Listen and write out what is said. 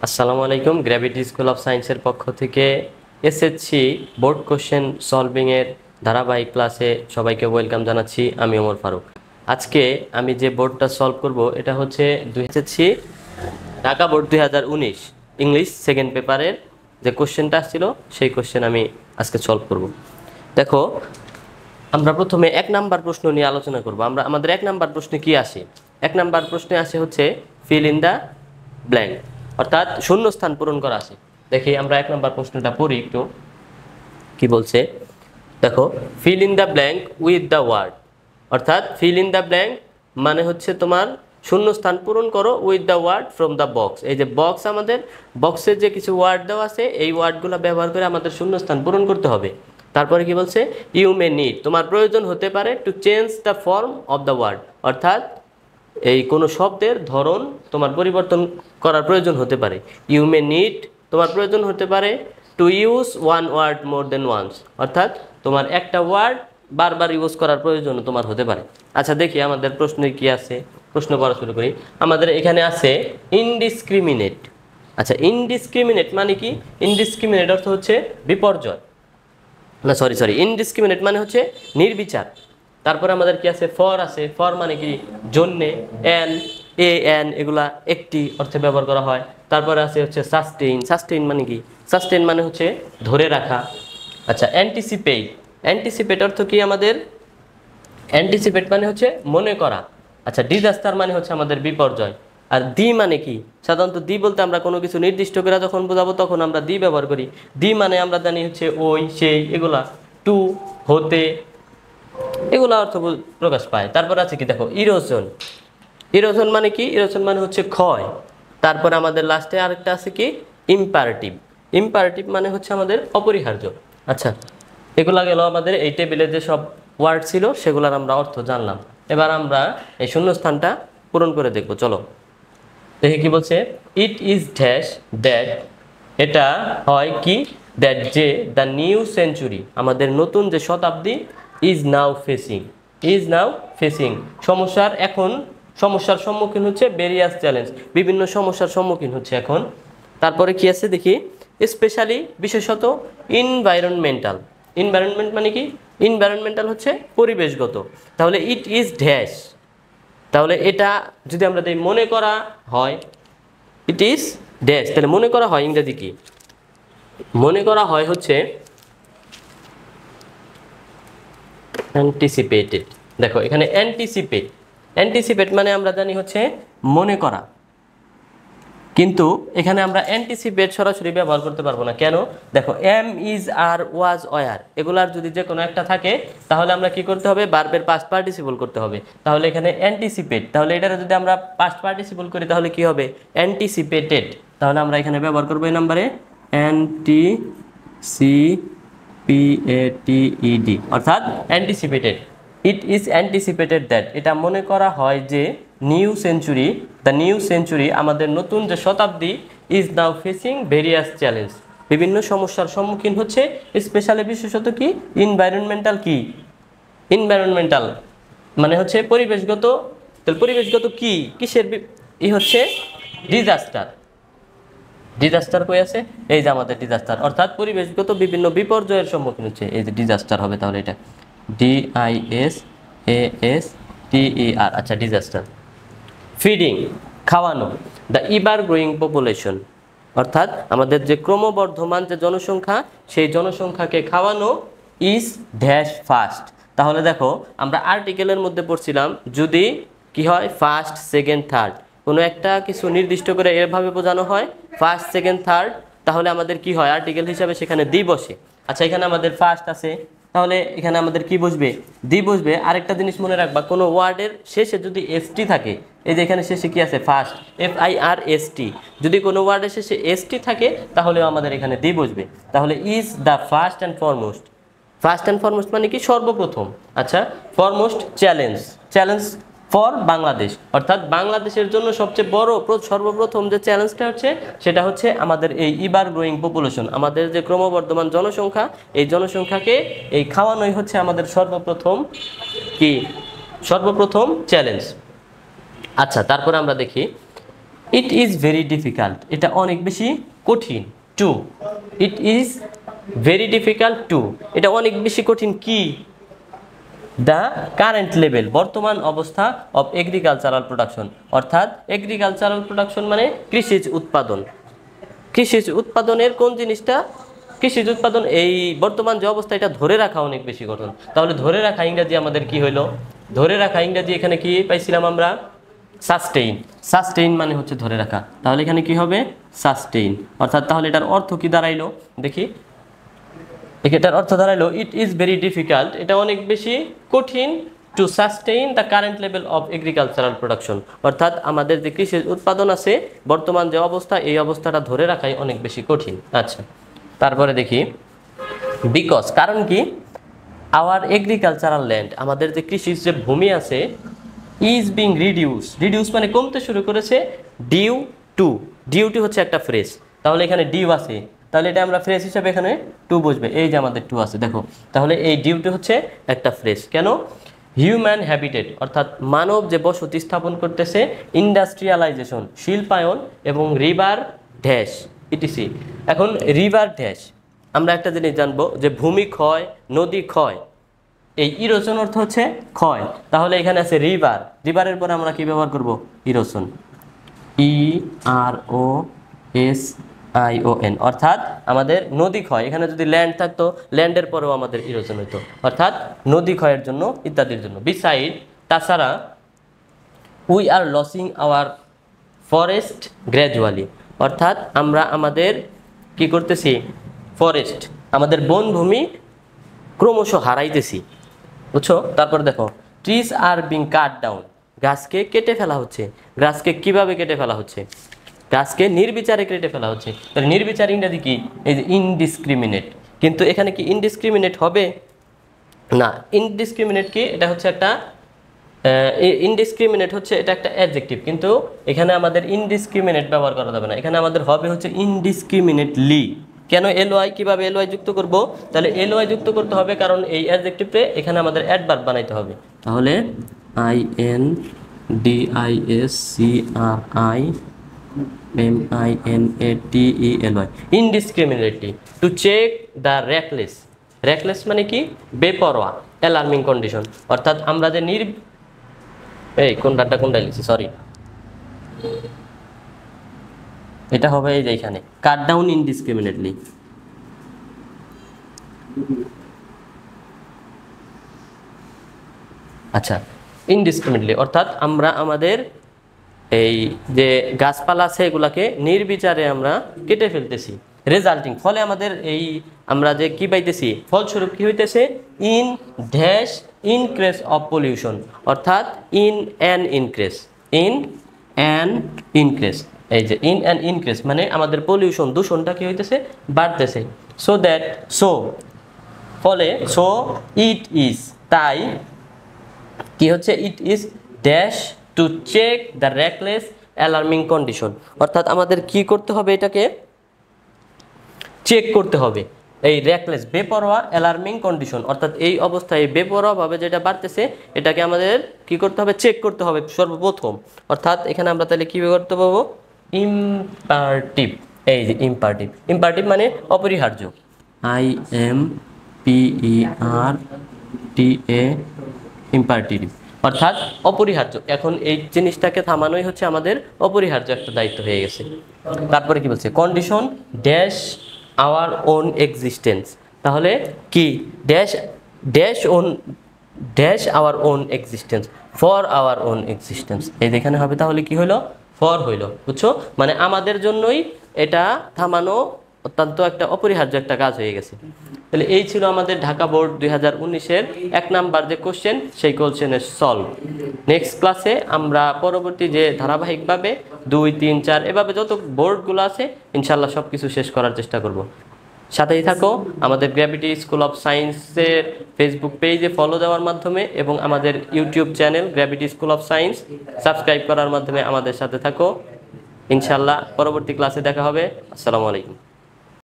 আসসালামু আলাইকুম। Gravity school of সায়েন্সের পক্ষ থেকে এসএসসি বোর্ড কোশ্চেন সলভিং এর ধারাবাহিক ক্লাসে সবাইকে ওয়েলকাম জানাচ্ছি। আমি ওমর ফারুক। আজকে আমি যে বোর্ডটা সলভ করব এটা হচ্ছে SSC Dhaka board 2019 English second পেপারের যে কোশ্চেনটা আসছিল সেই কোশ্চেন আমি আজকে সলভ করব। দেখো, আমরা প্রথমে এক নাম্বার প্রশ্ন নিয়ে আলোচনা করব। আমাদের এক নাম্বার প্রশ্নে কি আসে? এক নাম্বার প্রশ্নে আসে হচ্ছে ফিল ইন দ্য ব্ল্যাঙ্ক, অর্থাৎ শূন্যস্থান পূরণ করা আছে। দেখি আমরা এক নাম্বার প্রশ্নটা পড়ি একটু, কি বলছে দেখো। Fill in the blank with the word, অর্থাৎ ফিল ইন দ্য ব্ল্যাঙ্ক মানে হচ্ছে তোমার শূন্যস্থান পূরণ করো with the word from the box. এই যে বক্স, আমাদের বক্সের যে কিছু ওয়ার্ড দেওয়া আছে এই ওয়ার্ডগুলো ব্যবহার করে আমাদের শূন্যস্থান পূরণ করতে হবে। তারপরে কি বলছে, ইউ মে নিড, তোমার প্রয়োজন হতে পারে to change the form of the word, অর্থাৎ এই কোনো শব্দের ধরন তোমার পরিবর্তন করার প্রয়োজন হতে পারে। ইউ মে নিড, তোমার প্রয়োজন হতে পারে to use one word more than once, অর্থাৎ তোমার একটা ওয়ার্ড বারবার ইউজ করার প্রয়োজন তোমার হতে পারে। আচ্ছা দেখি আমাদের প্রশ্নে কি আছে, প্রশ্ন করা শুরু করি। আমাদের এখানে আছে ইনডিসক্রিমিনেট। আচ্ছা, ইনডিসক্রিমিনেট মানে কি? ইনডিসক্রিমিনেট অর্থ হচ্ছে বিপর্যয়, না সরি ইনডিসক্রিমিনেট মানে হচ্ছে নির্বিচার। তারপরে আমাদের কি আছে, ফর আছে। ফর মানে কি? জন্যে। এন, এন এগুলা একটি অর্থে ব্যবহার করা হয়। তারপরে আছে হচ্ছে সাস্টেইন। সাস্টেইন মানে কি? সাস্টেইন মানে হচ্ছে ধরে রাখা। আচ্ছা, অ্যান্টিসিপেট। অ্যান্টিসিপেট অর্থ কি আমাদের? অ্যান্টিসিপেট মানে হচ্ছে মনে করা। আচ্ছা, ডিজাস্টার মানে হচ্ছে আমাদের বিপর্যয়। আর দি মানে কি? সাধারণত দি বলতে আমরা কোনো কিছু নির্দিষ্ট করে যখন বোঝাবো তখন আমরা দি ব্যবহার করি। দি মানে আমরা জানি হচ্ছে ওই, সেই, এগুলা। টু, হতে, এগুলা অর্থ প্রকাশ পায়। তারপর আছে কি দেখো, ইরোশন। ইরোশন মানে কি? ইরোশন মানে হচ্ছে ক্ষয়। তারপর আমাদের লাস্টে আরেকটা আছে কি, ইম্পারেটিভ। ইম্পারেটিভ মানে হচ্ছে আমাদের অপরিহার্য। আচ্ছা, এগুলা গেল আমাদের এই টেবিলে যে সব ওয়ার্ড ছিল সেগুলোর আমরা অর্থ জানলাম। এবার আমরা এই শূন্যস্থানটা পূরণ করে দেখব। চলো দেখি কি বলছে। ইট ইজ ড্যাশ দ্যাট, এটা হয় কি? দ্যাট যে দ্য নিউ সেঞ্চুরি, আমাদের নতুন যে শতাব্দী, is now facing. Is now facing সমস্যার সম্মুখীন হচ্ছে। ভেরিয়াস চ্যালেঞ্জ, বিভিন্ন সমস্যার সম্মুখীন হচ্ছে এখন। তারপরে কি আছে দেখি, স্পেশালি বিশেষত ইনভায়রনমেন্টাল। ইনভায়রনমেন্ট মানে কি? ইনভায়রনমেন্টাল হচ্ছে পরিবেশগত। তাহলে ইট ইজ ড্যাশ, তাহলে এটা যদি আমরা দেই মনে করা হয়, ইট ইজ ড্যাশ, তাহলে মনে করা হয় ইংরেজি কি? মনে করা হয় হচ্ছে অ্যান্টিসিপেটেড। দেখো এখানে অ্যান্টিসিপেট। অ্যান্টিসিপেট মানে আমরা জানি হচ্ছে মনে করা, কিন্তু এখানে আমরা অ্যান্টিসিপেট সরাসরি ব্যবহার করতে পারবো না। কেন? দেখো, am, is, are, was, were এগুলার যদি যে কোনো একটা থাকে তাহলে আমরা কি করতে হবে? ভার্বের পাস্ট পার্টিসিপল করতে হবে। তাহলে এখানে অ্যান্টিসিপেট, তাহলে এটার যদি আমরা পাস্ট পার্টিসিপল করি তাহলে কি হবে? অ্যান্টিসিপেটেড। তাহলে আমরা এখানে ব্যবহার করবো এই নাম্বারে অ্যান্টিসিপিএটিইডি, অর্থাৎ anticipated. It is anticipated that, এটা মনে করা হয় যে new century, the new century, আমাদের নতুন যে শতাব্দী, is now facing various challenge, বিভিন্ন সমস্যার সম্মুখীন হচ্ছে। স্পেশালি বিশেষত কি? ইনভায়রনমেন্টাল। কি ইনভায়রনমেন্টাল মানে হচ্ছে পরিবেশগত। তাহলে পরিবেশগত কি? কিসের হচ্ছে ডিজাস্টার। ডিজাস্টার কই আছে? এই যে আমাদের ডিজাস্টার, অর্থাৎ পরিবেশগত বিভিন্ন বিপর্যয়ের সম্মুখীন হচ্ছে। এই যে ডিজাস্টার হবে, তাহলে এটা DISASTER। আচ্ছা, ডিজাস্টার। ফিডিং, খাওয়ানো। দ্য ইভার গ্রোয়িং পপুলেশন, অর্থাৎ আমাদের যে ক্রমবর্ধমান যে জনসংখ্যা সেই জনসংখ্যাকে খাওয়ানো। ইজ ড্যাশ ফার্স্ট, তাহলে দেখো আমরা আর্টিকেলের মধ্যে পড়ছিলাম যদি কি হয়, ফার্স্ট, সেকেন্ড, থার্ড, কোনো একটা কিছু নির্দিষ্ট করে এভাবে বোঝানো হয় ফার্স্ট, সেকেন্ড, থার্ড, তাহলে আমাদের কি হয়? আর্টিকেল হিসাবে সেখানে দি বসে। আচ্ছা, এখানে আমাদের ফার্স্ট আছে, তাহলে এখানে আমাদের কি বসবে? দি বসবে। আরেকটা জিনিস মনে রাখবা, কোনো ওয়ার্ডের শেষে যদি এসটি থাকে, এই যে এখানে শেষে কি আছে? ফার্স্ট, FIRST, যদি কোনো ওয়ার্ডের শেষে এসটি থাকে তাহলেও আমাদের এখানে দি বসবে। তাহলে is the first and foremost. First and foremost মানে কি? সর্বপ্রথম। আচ্ছা, foremost challenge. Challenge for Bangladesh, অর্থাৎ বাংলাদেশের জন্য সবচেয়ে বড় সর্বপ্রথম যে চ্যালেঞ্জটা হচ্ছে সেটা হচ্ছে আমাদের এই ইভার গ্রোয়িং পপুলেশন, আমাদের যে ক্রমবর্ধমান জনসংখ্যা, এই জনসংখ্যাকে এই খাওয়ানোই হচ্ছে আমাদের সর্বপ্রথম চ্যালেঞ্জ। আচ্ছা, তারপরে আমরা দেখি ইট ইজ ভেরি ডিফিকাল্ট, এটা অনেক বেশি কঠিন। To, it is very difficult to, এটা অনেক বেশি কঠিন কি? দ্য কারেন্ট লেভেল, বর্তমান অবস্থা অফ এগ্রিকালচারাল প্রোডাকশন, অর্থাৎ এগ্রিকালচারাল প্রোডাকশন মানে কৃষিজ উৎপাদন। কৃষিজ উৎপাদনের কোন জিনিসটা? কৃষিজ উৎপাদন এই বর্তমান যে অবস্থা এটা ধরে রাখা অনেক বেশি কঠিন। তাহলে ধরে রাখা ইংরেজি আমাদের কি হইলো? ধরে রাখা ইংরেজি এখানে কি পাইছিলাম আমরা? সাস্টেইন। সাস্টেইন মানে হচ্ছে ধরে রাখা, তাহলে এখানে কি হবে? সাস্টেইন। অর্থাৎ তাহলে এটার অর্থ কি দাঁড়াইলো দেখি, এটার অর্থ দাঁড়াইলো ইট ইজ ভেরি ডিফিকাল্ট, এটা অনেক বেশি কঠিন two sustain the current level of agricultural production, অর্থাৎ আমাদের যে কৃষি উৎপাদন আছে বর্তমান যে অবস্থা এই অবস্থাটা ধরে রাখাই অনেক বেশি কঠিন। আচ্ছা, তারপরে দেখি বিকজ, কারণ কি? আওয়ার এগ্রিকালচারাল ল্যান্ড, আমাদের যে কৃষির যে ভূমি আছে, ইজ বিং রিডিউস, রিডিউস মানে কমতে শুরু করেছে, ডিউ টু, ডিউ টু হচ্ছে একটা ফ্রেজ, তাহলে এখানে ডিউ আছে, তাহলে এটা আমরা ফ্রেজ হিসাবে এখানে টু বসবে, এই যে আমাদের টু আছে দেখো, তাহলে এই ডিউ টু হচ্ছে একটা ফ্রেজ। কেন? হিউম্যান হ্যাবিটেট, অর্থাৎ মানব যে বসতি স্থাপন করতেছে, ইন্ডাস্ট্রিয়ালাইজেশন শিল্পায়ন, এবং রিভার ড্যাশ ইটিসি। এখন রিভার ড্যাশ আমরা একটা জিনিস জানবো যে ভূমি ক্ষয়, নদী ক্ষয়, এই ইরোশন অর্থ হচ্ছে ক্ষয়, তাহলে এখানে আছে রিভার, রিভারের পরে আমরা কি ব্যবহার করব? ইরোশন, IROSION, অর্থাৎ আমাদের নদী ক্ষয়, এখানে যদি ল্যান্ড থাকতো ল্যান্ডের পরেও আমাদের ইরোশন হইতো, অর্থাৎ নদী ক্ষয়ের জন্য ইত্যাদির জন্য। বিসাইড, তাছাড়া we are losing our forest gradually, অর্থাৎ আমরা আমাদের কি করতেছি? ফরেস্ট, আমাদের বনভূমি ক্রমশ হারাইতেছি, বুঝছো? তারপর দেখো trees are being cut down, গাছকে কেটে ফেলা হচ্ছে। গাছকে কিভাবে কেটে ফেলা হচ্ছে? গাছকে নির্বিচারে কেটে ফেলা হচ্ছে। তাহলে নির্বিচার ইংরেজি কি? এই যে ইনডিসক্রিমিনেট, কিন্তু এখানে কি ইনডিসক্রিমিনেট হবে না? ইনডিসক্রিমিনেট কি? এটা হচ্ছে একটা ইনডিসক্রিমিনেট হচ্ছে এটা একটা অ্যাডজেক্টিভ, কিন্তু এখানে আমাদের ইনডিসক্রিমিনেট ব্যবহার করা যাবে না, এখানে আমাদের হবে হচ্ছে ইনডিসক্রিমিনেটলি। কেন এলওয়াই? কিভাবে এলওয়াই যুক্ত করব? তাহলে এলওয়াই যুক্ত করতে হবে কারণ এই অ্যাডজেক্টিভে এখানে আমাদের অ্যাডভার্ব বানাইতে হবে, তাহলে INDISCRIMINATELY, indiscriminately. To check the reckless, reckless মানে কি? বেপরোয়া, অ্যালার্মিং কন্ডিশন, অর্থাৎ আমরা যে এই কোনটা লিখছি, সরি, এটা হবে এই যে এখানে কাট ডাউন ইনডিসক্রিমিনেটলি। আচ্ছা, ইনডিসক্রিমিনেটলি অর্থাৎ আমরা আমাদের এই যে গাছপালা আছে এগুলাকে নির্বিচারে আমরা কেটে ফেলতেছি। রেজাল্টিং, ফলে আমাদের এই আমরা যে কি পাইতেছি? ফলস্বরূপ কি হইতেছে? In dash increase of pollution, অর্থাৎ in an increase, in an increase, এই যে ইন অ্যান ইনক্রিজ মানে আমাদের পলিউশন, দূষণটা কি হইতেছে? বাড়তেছে। সো দ্যাট, সো ফলে, সো ইট ইজ, তাই কি হচ্ছে? It is dash to check the reckless alarming condition, অর্থাৎ আমাদের কি করতে হবে? এটাকে চেক করতে হবে, এই রেকলেস বেপরোয়া অ্যালার্মিং কন্ডিশন, অর্থাৎ এই অবস্থায় বেপরোয়াভাবে যেটা বাড়তেছে এটাকে আমাদের কি করতে হবে? চেক করতে হবে সর্বপ্রথম। অর্থাৎ এখানে আমরা তাহলে কি করতে পারবো? ইম্পারটিভ, এই যে ইম্পারটিভ, ইম্পারটিভ মানে অপরিহার্য, IMPERTA, ইম্পারটিভ অর্থাৎ অপরিহার্য। এখন এই জিনিসটাকে থামানোই হচ্ছে আমাদের অপরিহার্য একটা দায়িত্ব হয়ে গেছে। তারপরে কি বলছে? Condition dash our own existence, তাহলে কি? Dash dash own dash our own existence, for our own existence, এই যেখানে হবে তাহলে কি হলো? ফর হইল, বুঝছো? মানে আমাদের জন্যই এটা থামানো অত্যন্ত একটা অপরিহার্য একটা কাজ হয়ে গেছে। তাহলে এই ছিল আমাদের ঢাকা বোর্ড 2019-এর 1 নাম্বার যে কোশ্চেন, সেই কোশ্চেনের সলভ। নেক্সট ক্লাসে আমরা পরবর্তী যে ধারাবাহিকভাবে 2, 3, 4 এভাবে যত বোর্ডগুলো আছে ইনশাল্লাহ সব কিছু শেষ করার চেষ্টা করব। সাথেই থাকো আমাদের গ্র্যাভিটি স্কুল অফ সায়েন্সের ফেসবুক পেজে ফলো দেওয়ার মাধ্যমে এবং আমাদের YouTube channel gravity school of science subscribe করার মাধ্যমে আমাদের সাথে থাকো। ইনশাল্লাহ পরবর্তী ক্লাসে দেখা হবে। আসসালামু আলাইকুম।